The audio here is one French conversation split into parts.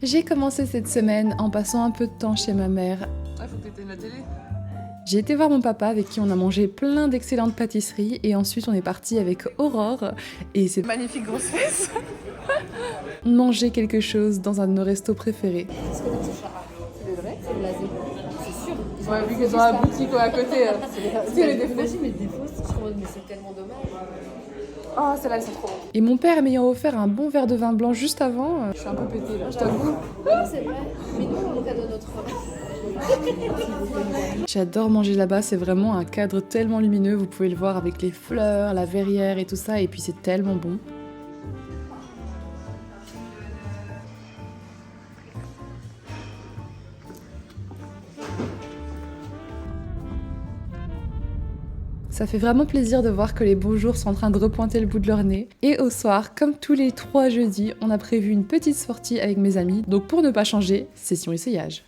J'ai commencé cette semaine en passant un peu de temps chez ma mère. Ah, faut que t'éteignes la télé. J'ai été voir mon papa avec qui on a mangé plein d'excellentes pâtisseries et ensuite on est parti avec Aurore et c'est Magnifique grosse fesse. manger quelque chose dans un de nos restos préférés. C'est vrai, c'est blasé. C'est sûr. Ouais, vu que dans la boutique à côté, c'est les défauts. Imagine, mais des fausses, je trouve, mais c'est tellement dommage. Oh, celles-là, elles sont trop bonnes. Et mon père m'ayant offert un bon verre de vin blanc juste avant, Je suis un peu pétée là, je t'avoue. Oui, c'est vrai. Mais nous, on cadeau notre. j'adore manger là-bas, c'est vraiment un cadre tellement lumineux, vous pouvez le voir avec les fleurs, la verrière et tout ça, et puis c'est tellement bon. Ça fait vraiment plaisir de voir que les beaux jours sont en train de repointer le bout de leur nez. Et au soir, comme tous les 3 jeudis, on a prévu une petite sortie avec mes amis. Donc pour ne pas changer, session essayage.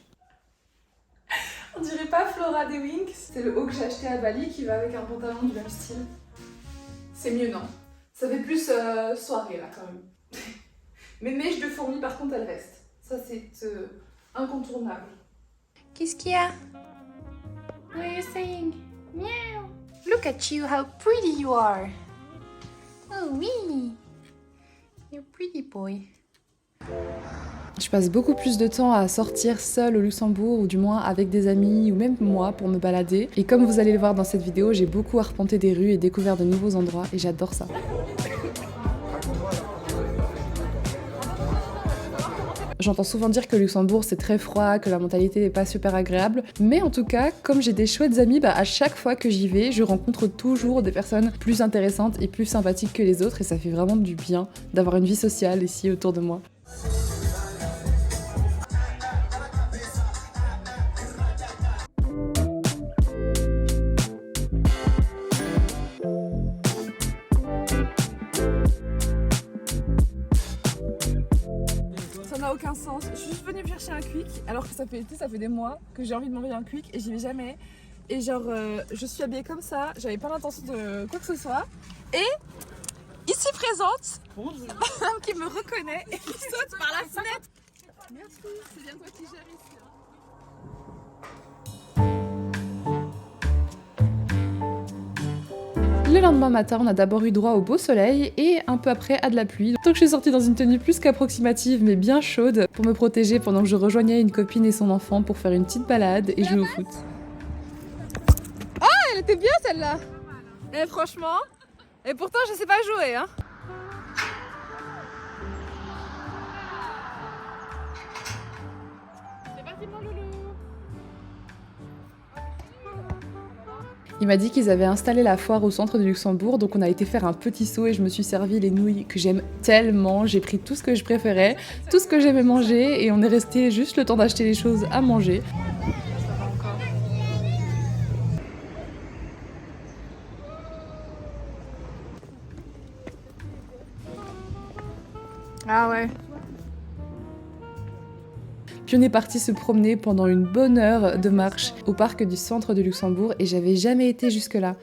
On dirait pas Flora des Winx. C'est le haut que j'ai acheté à Bali qui va avec un pantalon du même style. C'est mieux, non? Ça fait plus soirée là quand même. Mes mèches de fourmis par contre elles restent. Ça c'est incontournable. Qu'est-ce qu'il y a? What are you saying? Meow. Look at you, how pretty you are. Oh oui. You're a pretty boy. Je passe beaucoup plus de temps à sortir seule au Luxembourg, ou du moins avec des amis, ou même moi pour me balader. Et comme vous allez le voir dans cette vidéo, j'ai beaucoup arpenté des rues et découvert de nouveaux endroits, et j'adore ça. J'entends souvent dire que Luxembourg c'est très froid, que la mentalité n'est pas super agréable, mais en tout cas, comme j'ai des chouettes amis, à chaque fois que j'y vais, je rencontre toujours des personnes plus intéressantes et plus sympathiques que les autres, et ça fait vraiment du bien d'avoir une vie sociale ici autour de moi. Ça n'a aucun sens. Je suis juste venue me chercher un quick alors que ça fait des mois que j'ai envie de m'envoyer un quick et j'y vais jamais. Et genre, je suis habillée comme ça, j'avais pas l'intention de quoi que ce soit. Et ici présente, un homme qui me reconnaît et qui saute par la fenêtre. Merci, c'est bien toi qui gères ici. Le lendemain matin, on a d'abord eu droit au beau soleil et un peu après à de la pluie. Donc je suis sortie dans une tenue plus qu'approximative mais bien chaude pour me protéger pendant que je rejoignais une copine et son enfant pour faire une petite balade et jouer au foot. Elle était bien celle-là. Et franchement, et pourtant je sais pas jouer hein. C'est parti mon loulou. Il m'a dit qu'ils avaient installé la foire au centre du Luxembourg, donc on a été faire un petit saut et je me suis servi les nouilles que j'aime tellement. J'ai pris tout ce que je préférais, tout ce que j'aimais manger et on est resté juste le temps d'acheter les choses à manger. Ah ouais. Puis on est parti se promener pendant une bonne heure de marche au parc du centre de Luxembourg et j'avais jamais été jusque-là.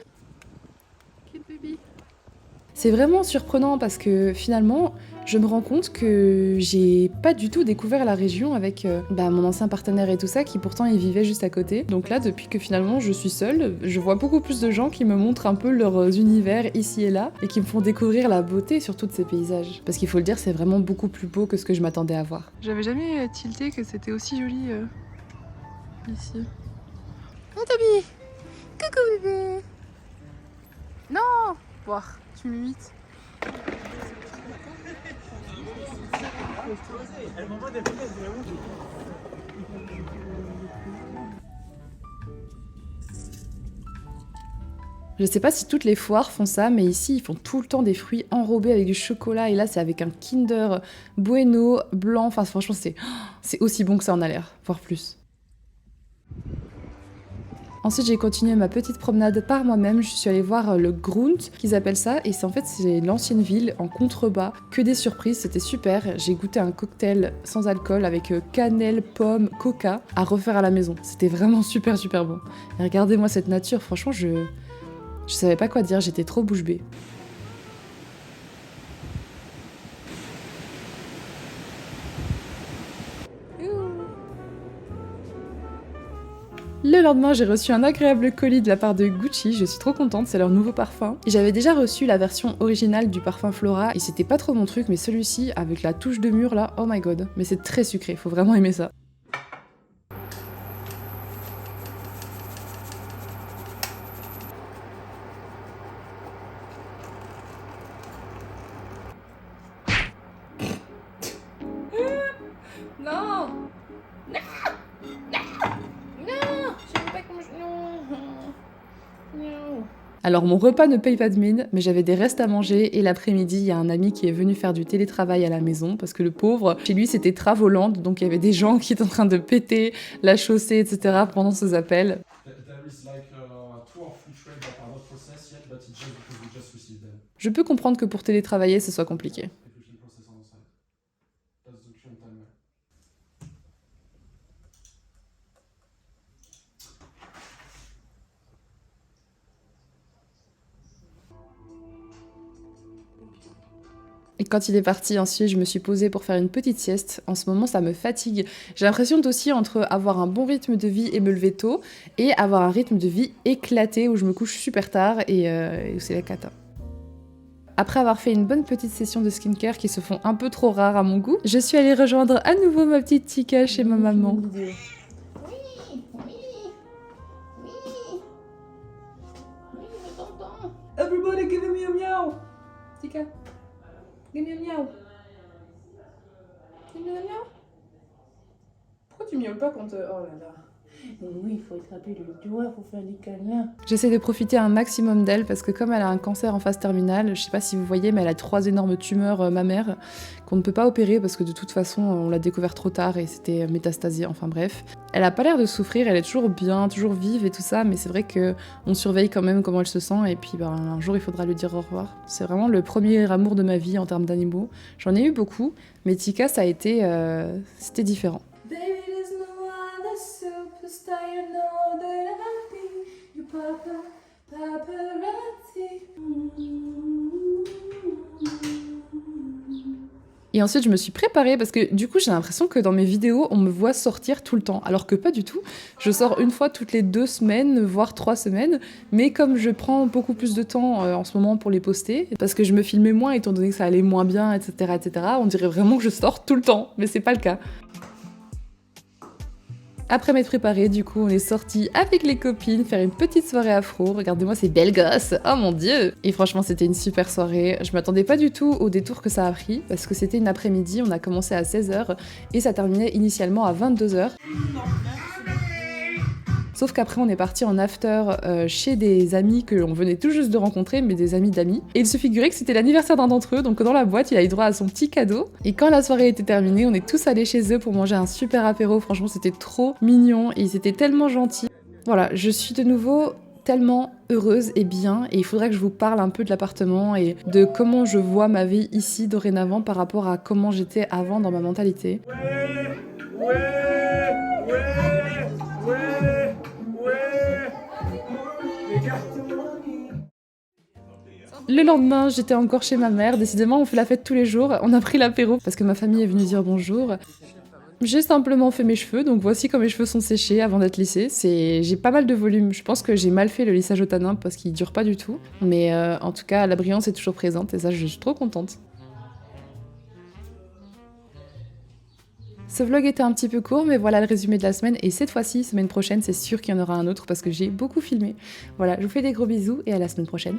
C'est vraiment surprenant parce que finalement, je me rends compte que j'ai pas du tout découvert la région avec mon ancien partenaire et tout ça qui pourtant y vivait juste à côté. Donc là, depuis que finalement je suis seule, je vois beaucoup plus de gens qui me montrent un peu leurs univers ici et là et qui me font découvrir la beauté surtout de ces paysages. Parce qu'il faut le dire, c'est vraiment beaucoup plus beau que ce que je m'attendais à voir. J'avais jamais tilté que c'était aussi joli ici. Oh Toby! Coucou bébé! Non! Voir, tu m'imites. Je sais pas si toutes les foires font ça, mais ici ils font tout le temps des fruits enrobés avec du chocolat et là c'est avec un Kinder Bueno blanc, enfin franchement c'est aussi bon que ça en a l'air, voire plus. Ensuite j'ai continué ma petite promenade par moi-même, je suis allée voir le Grunt qu'ils appellent ça et c'est l'ancienne ville en contrebas, que des surprises, c'était super. J'ai goûté un cocktail sans alcool avec cannelle, pomme, coca à refaire à la maison, c'était vraiment super bon. Et regardez-moi cette nature, franchement je savais pas quoi dire, j'étais trop bouche bée. Le lendemain, j'ai reçu un agréable colis de la part de Gucci, je suis trop contente, c'est leur nouveau parfum. Et j'avais déjà reçu la version originale du parfum Flora, et c'était pas trop mon truc, mais celui-ci, avec la touche de mûre là, oh my god. Mais c'est très sucré, faut vraiment aimer ça. Non. Non. J'aime pas comme je... Non. Alors mon repas ne paye pas de mine, mais j'avais des restes à manger et l'après-midi, il y a un ami qui est venu faire du télétravail à la maison parce que le pauvre, chez lui c'était Travolande, donc il y avait des gens qui étaient en train de péter la chaussée, etc. pendant ces appels. Je peux comprendre que pour télétravailler, ce soit compliqué. Et quand il est parti, ensuite, je me suis posée pour faire une petite sieste. En ce moment, ça me fatigue. J'ai l'impression aussi entre avoir un bon rythme de vie et me lever tôt, et avoir un rythme de vie éclaté où je me couche super tard et où c'est la cata. Après avoir fait une bonne petite session de skincare qui se font un peu trop rares à mon goût, je suis allée rejoindre à nouveau ma petite Tika chez ma maman. Everybody give me a meow. Tika. Give me a meow. Give me a meow. Pourquoi tu miaules pas quand oh là là. Oui, il faut attraper le doigt, il faut faire des câlins. J'essaie de profiter un maximum d'elle parce que comme elle a un cancer en phase terminale, je sais pas si vous voyez, mais elle a 3 énormes tumeurs mammaires qu'on ne peut pas opérer parce que de toute façon on l'a découvert trop tard et c'était métastasé, enfin bref. Elle a pas l'air de souffrir, elle est toujours bien, toujours vive et tout ça, mais c'est vrai que on surveille quand même comment elle se sent et puis un jour il faudra lui dire au revoir. C'est vraiment le premier amour de ma vie en termes d'animaux. J'en ai eu beaucoup, mais Tika ça a été, c'était différent. Baby, there's no other superstar, you know that I'll be your paparazzi. Et ensuite, je me suis préparée parce que du coup, j'ai l'impression que dans mes vidéos, on me voit sortir tout le temps. Alors que pas du tout. Je sors une fois toutes les 2 semaines, voire 3 semaines. Mais comme je prends beaucoup plus de temps en ce moment pour les poster, parce que je me filmais moins étant donné que ça allait moins bien, etc., on dirait vraiment que je sors tout le temps. Mais c'est pas le cas. Après m'être préparée, du coup, on est sortis avec les copines faire une petite soirée afro. Regardez-moi ces belles gosses, oh mon dieu! Et franchement, c'était une super soirée. Je m'attendais pas du tout au détour que ça a pris, parce que c'était une après-midi, on a commencé à 16h et ça terminait initialement à 22h. Sauf qu'après, on est parti en after chez des amis que l'on venait tout juste de rencontrer, mais des amis d'amis. Et il se figurait que c'était l'anniversaire d'un d'entre eux, donc dans la boîte, il a eu droit à son petit cadeau. Et quand la soirée était terminée, on est tous allés chez eux pour manger un super apéro. Franchement, c'était trop mignon et ils étaient tellement gentils. Voilà, je suis de nouveau tellement heureuse et bien, et il faudrait que je vous parle un peu de l'appartement et de comment je vois ma vie ici dorénavant par rapport à comment j'étais avant dans ma mentalité. Le lendemain, j'étais encore chez ma mère. Décidément, on fait la fête tous les jours. On a pris l'apéro parce que ma famille est venue dire bonjour. J'ai simplement fait mes cheveux, donc voici comme mes cheveux sont séchés avant d'être lissés. J'ai pas mal de volume. Je pense que j'ai mal fait le lissage au tanin parce qu'il dure pas du tout. Mais en tout cas, la brillance est toujours présente et ça, je suis trop contente. Ce vlog était un petit peu court, mais voilà le résumé de la semaine. Et cette fois-ci, semaine prochaine, c'est sûr qu'il y en aura un autre parce que j'ai beaucoup filmé. Voilà, je vous fais des gros bisous et à la semaine prochaine.